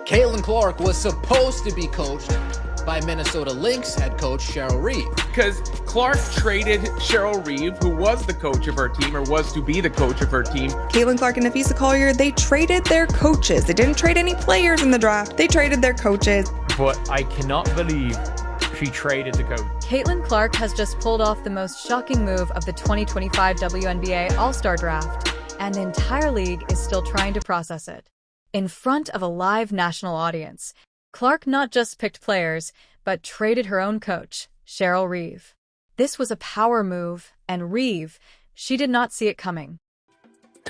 Caitlin Clark was supposed to be coached by Minnesota Lynx head coach Cheryl Reeve. Because Clark traded Cheryl Reeve, who was the coach of her team, or was to be the coach of her team. Caitlin Clark and Napheesa Collier, they traded their coaches. They didn't trade any players in the draft. They traded their coaches. But I cannot believe she traded the coach. Caitlin Clark has just pulled off the most shocking move of the 2025 WNBA All-Star Draft, and the entire league is still trying to process it. In front of a live national audience, Clark not just picked players, but traded her own coach, Cheryl Reeve. This was a power move, and Reeve, she did not see it coming.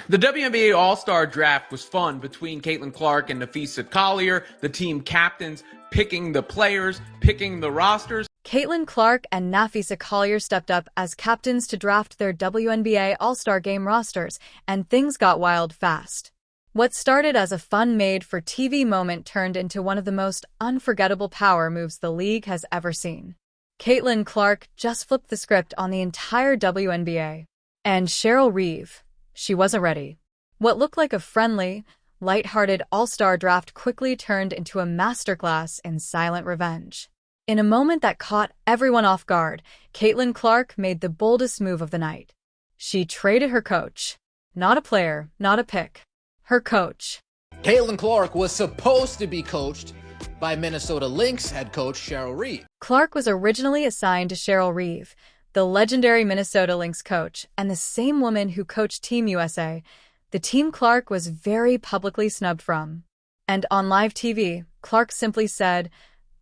The WNBA All-Star Draft was fun between Caitlin Clark and Napheesa Collier, the team captains, picking the players, picking the rosters. Caitlin Clark and Napheesa Collier stepped up as captains to draft their WNBA All-Star Game rosters, and things got wild fast. What started as a fun made-for-TV moment turned into one of the most unforgettable power moves the league has ever seen. Caitlin Clark just flipped the script on the entire WNBA. And Cheryl Reeve, she wasn't ready. What looked like a friendly, lighthearted all-star draft quickly turned into a masterclass in silent revenge. In a moment that caught everyone off guard, Caitlin Clark made the boldest move of the night. She traded her coach. Not a player, not a pick. Her coach. Caitlin Clark was supposed to be coached by Minnesota Lynx head coach Cheryl Reeve. Clark was originally assigned to Cheryl Reeve, the legendary Minnesota Lynx coach, and the same woman who coached Team USA, the team Clark was very publicly snubbed from. And on live TV, Clark simply said,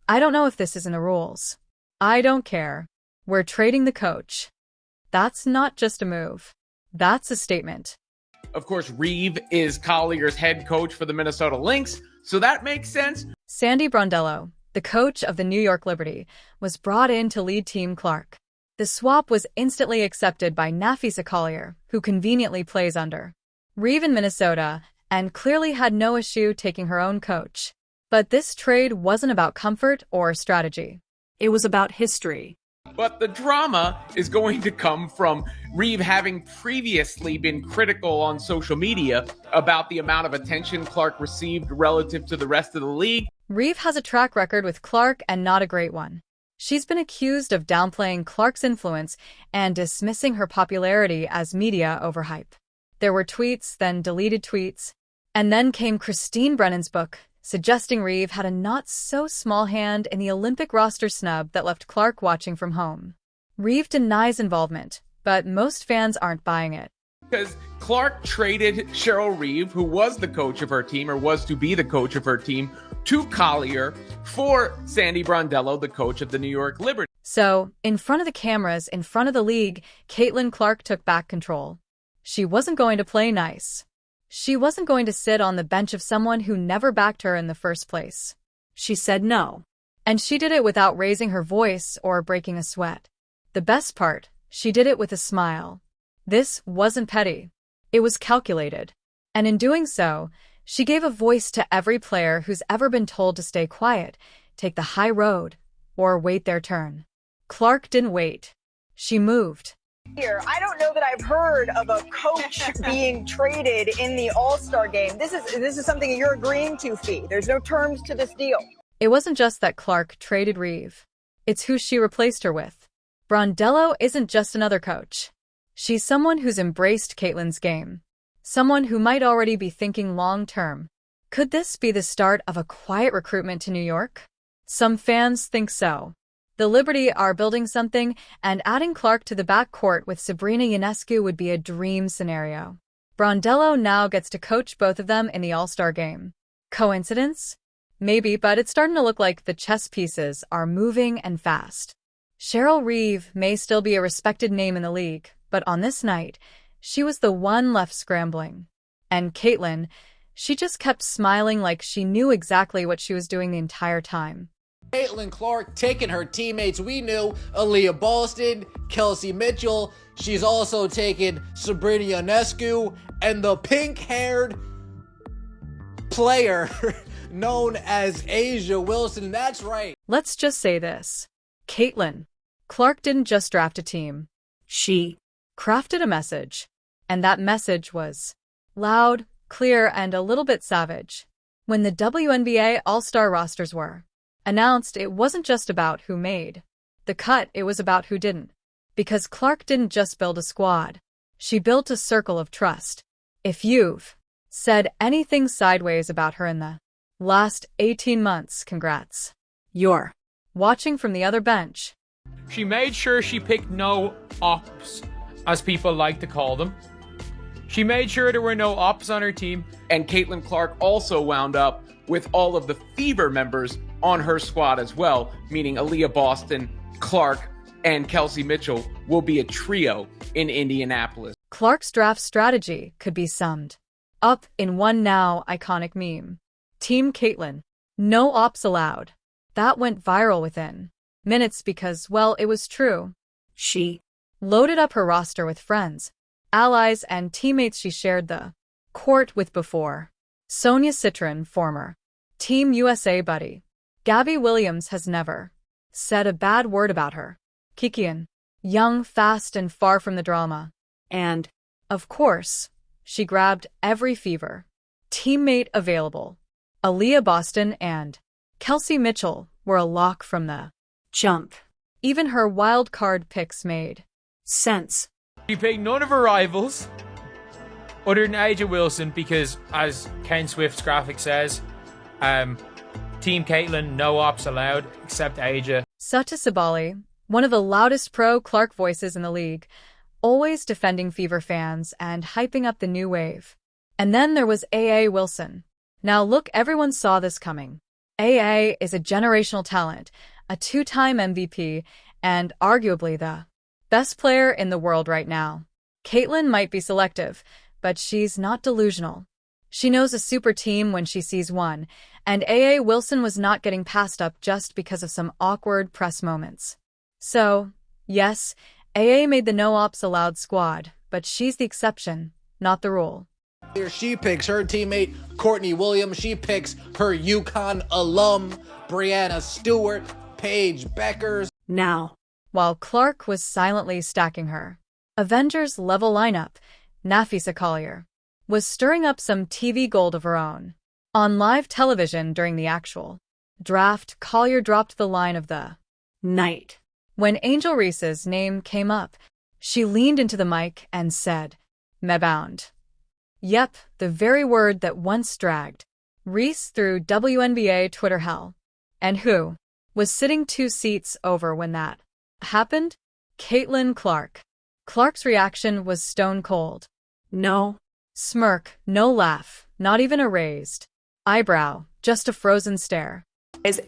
"I don't know if this is in the rules. I don't care. We're trading the coach." That's not just a move. That's a statement. Of course, Reeve is Collier's head coach for the Minnesota Lynx, so that makes sense. Sandy Brondello, the coach of the New York Liberty, was brought in to lead Team Clark. The swap was instantly accepted by Napheesa Collier, who conveniently plays under Reeve in Minnesota, and clearly had no issue taking her own coach. But this trade wasn't about comfort or strategy. It was about history. But the drama is going to come from Reeve having previously been critical on social media about the amount of attention Clark received relative to the rest of the league. Reeve has a track record with Clark and not a great one. She's been accused of downplaying Clark's influence and dismissing her popularity as media overhype. There were tweets, then deleted tweets, and then came Christine Brennan's book, suggesting Reeve had a not-so-small hand in the Olympic roster snub that left Clark watching from home. Reeve denies involvement, but most fans aren't buying it. Because Clark traded Cheryl Reeve, who was the coach of her team, or was to be the coach of her team, to Collier for Sandy Brondello, the coach of the New York Liberty. So, in front of the cameras, in front of the league, Caitlin Clark took back control. She wasn't going to play nice. She wasn't going to sit on the bench of someone who never backed her in the first place. She said no. And she did it without raising her voice or breaking a sweat. The best part, she did it with a smile. This wasn't petty. It was calculated. And in doing so, she gave a voice to every player who's ever been told to stay quiet, take the high road, or wait their turn. Clark didn't wait. She moved. Here, I don't know that I've heard of a coach being traded in the All-Star game. This is something that you're agreeing to, Fee. There's no terms to this deal. It wasn't just that Clark traded Reeve. It's who she replaced her with. Brondello isn't just another coach. She's someone who's embraced Caitlin's game. Someone who might already be thinking long-term. Could this be the start of a quiet recruitment to New York? Some fans think so. The Liberty are building something, and adding Clark to the backcourt with Sabrina Ionescu would be a dream scenario. Brondello now gets to coach both of them in the All-Star game. Coincidence? Maybe, but it's starting to look like the chess pieces are moving and fast. Cheryl Reeve may still be a respected name in the league, but on this night, she was the one left scrambling. And Caitlin, she just kept smiling like she knew exactly what she was doing the entire time. Caitlin Clark taking her teammates we knew, Aaliyah Boston, Kelsey Mitchell. She's also taken Sabrina Ionescu and the pink-haired player known as Asia Wilson. That's right. Let's just say this. Caitlin Clark didn't just draft a team. She crafted a message. And that message was loud, clear, and a little bit savage. When the WNBA All-Star rosters were announced, it wasn't just about who made the cut, it was about who didn't. Because Clark didn't just build a squad. She built a circle of trust. If you've said anything sideways about her in the last 18 months, congrats. You're watching from the other bench. She made sure she picked no ops, as people like to call them. She made sure there were no ops on her team. And Caitlin Clark also wound up with all of the Fever members on her squad as well, meaning Aaliyah Boston, Clark, and Kelsey Mitchell will be a trio in Indianapolis. Clark's draft strategy could be summed up in one now iconic meme. Team Caitlin. No ops allowed. That went viral within minutes because, well, it was true. She loaded up her roster with friends, allies, and teammates she shared the court with before. Sonia Citron, former Team USA buddy. Gabby Williams has never said a bad word about her. Kikian. Young, fast, and far from the drama. And, of course, she grabbed every Fever teammate available. Aaliyah Boston and Kelsey Mitchell were a lock from the jump. Even her wild card picks made sense. She picked none of her rivals, other than Aja Wilson, because, as Ken Swift's graphic says, Team Caitlin, no ops allowed, except Aja. Sata Sabali, one of the loudest pro-Clark voices in the league, always defending Fever fans and hyping up the new wave. And then there was A.A. Wilson. Now look, everyone saw this coming. A.A. is a generational talent, a two-time MVP, and arguably the best player in the world right now. Caitlin might be selective, but she's not delusional. She knows a super team when she sees one, and A.A. Wilson was not getting passed up just because of some awkward press moments. So, yes, A.A. made the no ops allowed squad, but she's the exception, not the rule. Here she picks her teammate, Courtney Williams. She picks her UConn alum, Brianna Stewart, Paige Beckers. Now, while Clark was silently stacking her Avengers-level lineup, Nafisa Collier was stirring up some TV gold of her own. On live television during the actual draft, Collier dropped the line of the night. When Angel Reese's name came up, she leaned into the mic and said, "Mebound." Yep, the very word that once dragged Reese through WNBA Twitter hell. And who was sitting 2 seats over when that happened? Caitlin Clark. Clark's reaction was stone cold. No smirk, no laugh, not even a raised eyebrow, just a frozen stare.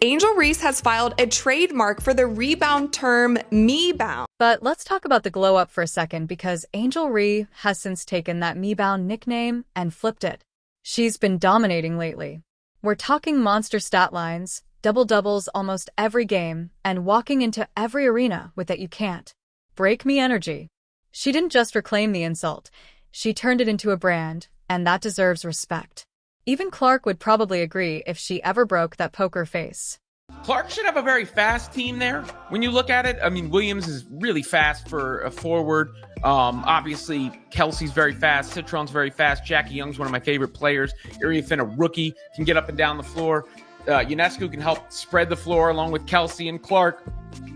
Angel Reese has filed a trademark for the rebound term me-bound. But let's talk about the glow-up for a second, because Angel Reeve has since taken that me-bound nickname and flipped it. She's been dominating lately. We're talking monster stat lines, double-doubles almost every game, and walking into every arena with that "you can't break me" energy. She didn't just reclaim the insult, she turned it into a brand, and that deserves respect. Even Clark would probably agree if she ever broke that poker face. Clark should have a very fast team there. When you look at it, I mean, Williams is really fast for a forward. Obviously, Kelsey's very fast. Citron's very fast. Jackie Young's one of my favorite players. Area Finn, a rookie, can get up and down the floor. UNESCO can help spread the floor along with Kelsey and Clark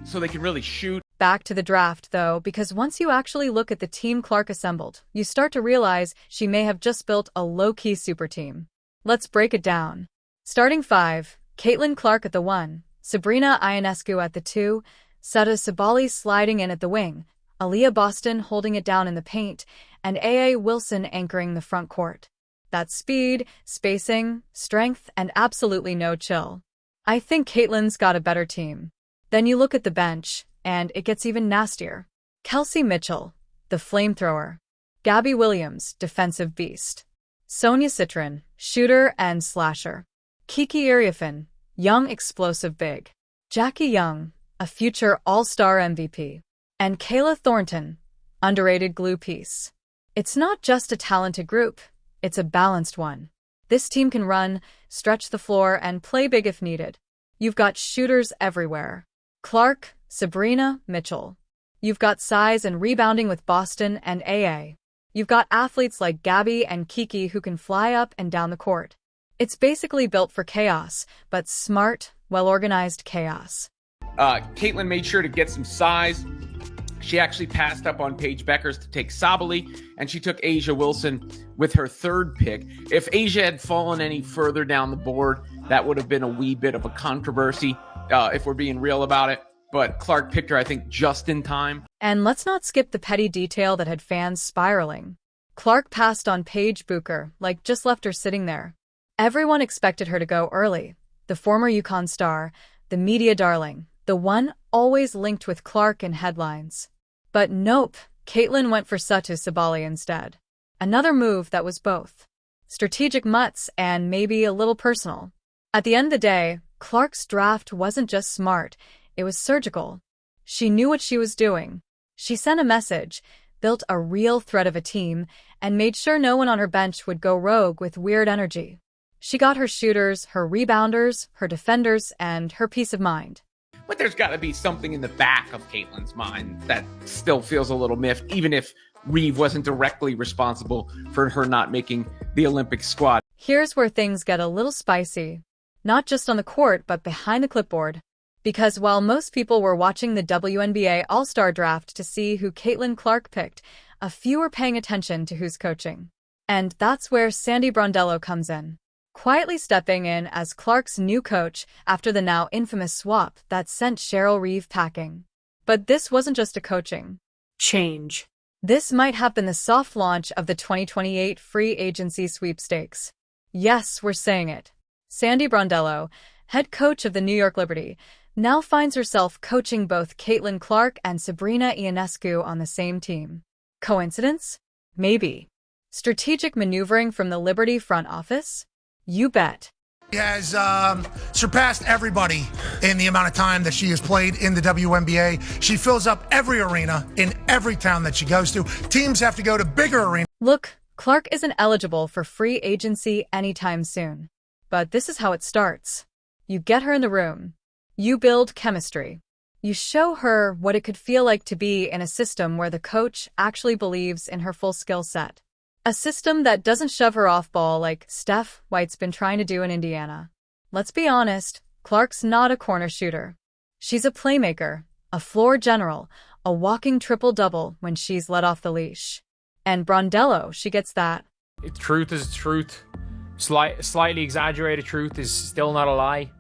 so they can really shoot. Back to the draft, though, because once you actually look at the team Clark assembled, you start to realize she may have just built a low-key super team. Let's break it down. Starting 5, Caitlin Clark at the 1, Sabrina Ionescu at the 2, Sata Sabali sliding in at the wing, Aaliyah Boston holding it down in the paint, and A.A. Wilson anchoring the front court. That's speed, spacing, strength, and absolutely no chill. I think Caitlin's got a better team. Then you look at the bench, and it gets even nastier. Kelsey Mitchell, the flamethrower. Gabby Williams, defensive beast. Sonia Citron, shooter and slasher. Kiki Iriafin, young explosive big. Jackie Young, a future all-star MVP. And Kayla Thornton, underrated glue piece. It's not just a talented group, it's a balanced one. This team can run, stretch the floor, and play big if needed. You've got shooters everywhere. Clark, Sabrina, Mitchell. You've got size and rebounding with Boston and A.A. You've got athletes like Gabby and Kiki who can fly up and down the court. It's basically built for chaos, but smart, well-organized chaos. Caitlin made sure to get some size. She actually passed up on Paige Beckers to take Sabali, and she took A'ja Wilson with her third pick. If A'ja had fallen any further down the board, that would have been a wee bit of a controversy, if we're being real about it. But Clark picked her, I think, just in time. And let's not skip the petty detail that had fans spiraling. Clark passed on Paige Bucher, like just left her sitting there. Everyone expected her to go early. The former UConn star, the media darling, the one always linked with Clark in headlines. But nope, Caitlin went for Satu Sabali instead. Another move that was both strategic mutts and maybe a little personal. At the end of the day, Clark's draft wasn't just smart, it was surgical. She knew what she was doing. She sent a message, built a real thread of a team, and made sure no one on her bench would go rogue with weird energy. She got her shooters, her rebounders, her defenders, and her peace of mind. But there's got to be something in the back of Caitlin's mind that still feels a little miffed, even if Reeve wasn't directly responsible for her not making the Olympic squad. Here's where things get a little spicy. Not just on the court, but behind the clipboard. Because while most people were watching the WNBA All-Star Draft to see who Caitlin Clark picked, a few were paying attention to who's coaching. And that's where Sandy Brondello comes in, quietly stepping in as Clark's new coach after the now infamous swap that sent Cheryl Reeve packing. But this wasn't just a coaching change. This might have been the soft launch of the 2028 free agency sweepstakes. Yes, we're saying it. Sandy Brondello, head coach of the New York Liberty, now finds herself coaching both Caitlin Clark and Sabrina Ionescu on the same team. Coincidence? Maybe. Strategic maneuvering from the Liberty front office? You bet. She has surpassed everybody in the amount of time that she has played in the WNBA. She fills up every arena in every town that she goes to. Teams have to go to bigger arenas. Look, Clark isn't eligible for free agency anytime soon. But this is how it starts. You get her in the room. You build chemistry. You show her what it could feel like to be in a system where the coach actually believes in her full skill set. A system that doesn't shove her off ball like Steph White's been trying to do in Indiana. Let's be honest, Clark's not a corner shooter. She's a playmaker, a floor general, a walking triple-double when she's let off the leash. And Brondello, she gets that. Truth is truth. Slightly exaggerated truth is still not a lie.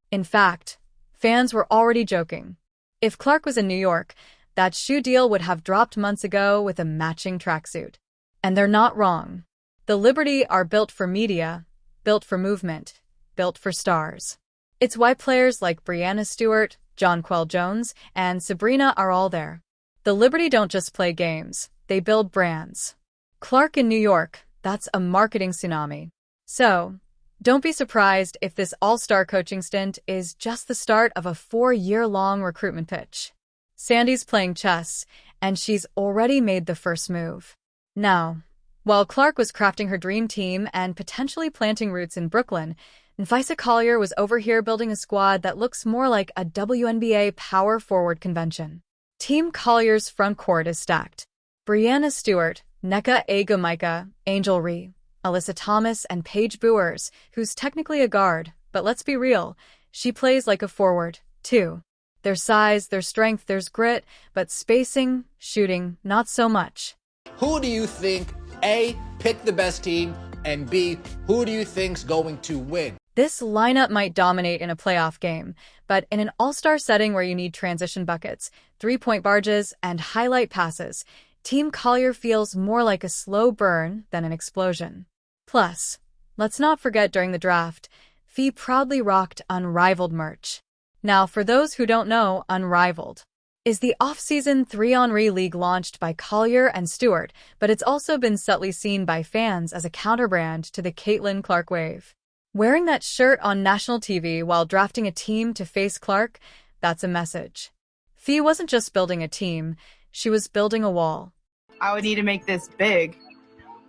In fact, fans were already joking. If Clark was in New York, that shoe deal would have dropped months ago with a matching tracksuit. And they're not wrong. The Liberty are built for media, built for movement, built for stars. It's why players like Breanna Stewart, Jonquel Jones, and Sabrina are all there. The Liberty don't just play games, they build brands. Clark in New York, that's a marketing tsunami. So, don't be surprised if this all-star coaching stint is just the start of a 4-year-long recruitment pitch. Sandy's playing chess, and she's already made the first move. Now, while Clark was crafting her dream team and potentially planting roots in Brooklyn, Nphisa Collier was over here building a squad that looks more like a WNBA power forward convention. Team Collier's front court is stacked. Breanna Stewart, Nneka Egumika, Angel Ree, Alyssa Thomas, and Paige Buers, who's technically a guard, but let's be real, she plays like a forward, too. There's size, there's strength, there's grit, but spacing, shooting, not so much. Who do you think, A, picked the best team, and B, who do you think's going to win? This lineup might dominate in a playoff game, but in an all-star setting where you need transition buckets, three-point barges, and highlight passes, Team Collier feels more like a slow burn than an explosion. Plus, let's not forget during the draft, Fee proudly rocked Unrivaled merch. Now, for those who don't know, Unrivaled is the off-season 3-on-3 league launched by Collier and Stewart, but it's also been subtly seen by fans as a counterbrand to the Caitlin Clark wave. Wearing that shirt on national TV while drafting a team to face Clark, that's a message. Fee wasn't just building a team, she was building a wall. I would need to make this big.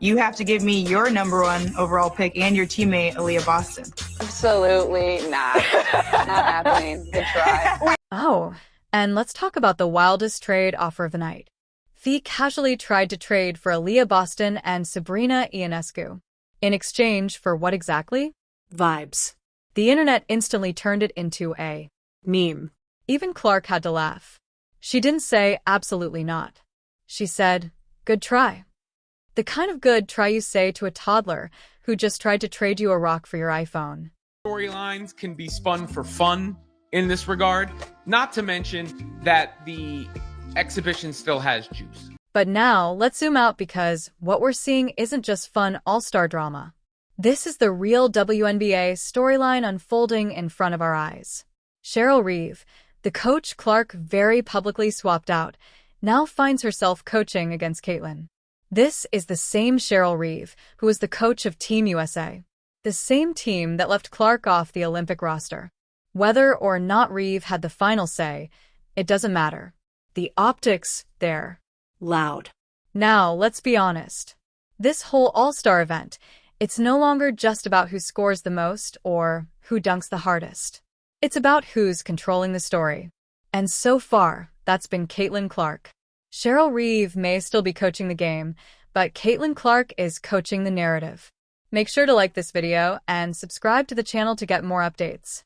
You have to give me your #1 overall pick and your teammate, Aaliyah Boston. Absolutely not. Not happening. Good try. Oh, and let's talk about the wildest trade offer of the night. Fee casually tried to trade for Aaliyah Boston and Sabrina Ionescu. In exchange for what exactly? vibes. The internet instantly turned it into a meme. Even Clark had to laugh. She didn't say absolutely not. She said, good try. The kind of good try you say to a toddler who just tried to trade you a rock for your iPhone. Storylines can be spun for fun in this regard, not to mention that the exhibition still has juice. But now, let's zoom out because what we're seeing isn't just fun all-star drama. This is the real WNBA storyline unfolding in front of our eyes. Cheryl Reeve, the coach Clark very publicly swapped out, now finds herself coaching against Caitlyn. This is the same Cheryl Reeve who was the coach of Team USA, the same team that left Clark off the Olympic roster. Whether or not Reeve had the final say, it doesn't matter. The optics, they're loud. Now, let's be honest. This whole all-star event, it's no longer just about who scores the most or who dunks the hardest. It's about who's controlling the story. And so far, that's been Caitlyn Clark. Cheryl Reeve may still be coaching the game, but Caitlyn Clark is coaching the narrative. Make sure to like this video and subscribe to the channel to get more updates.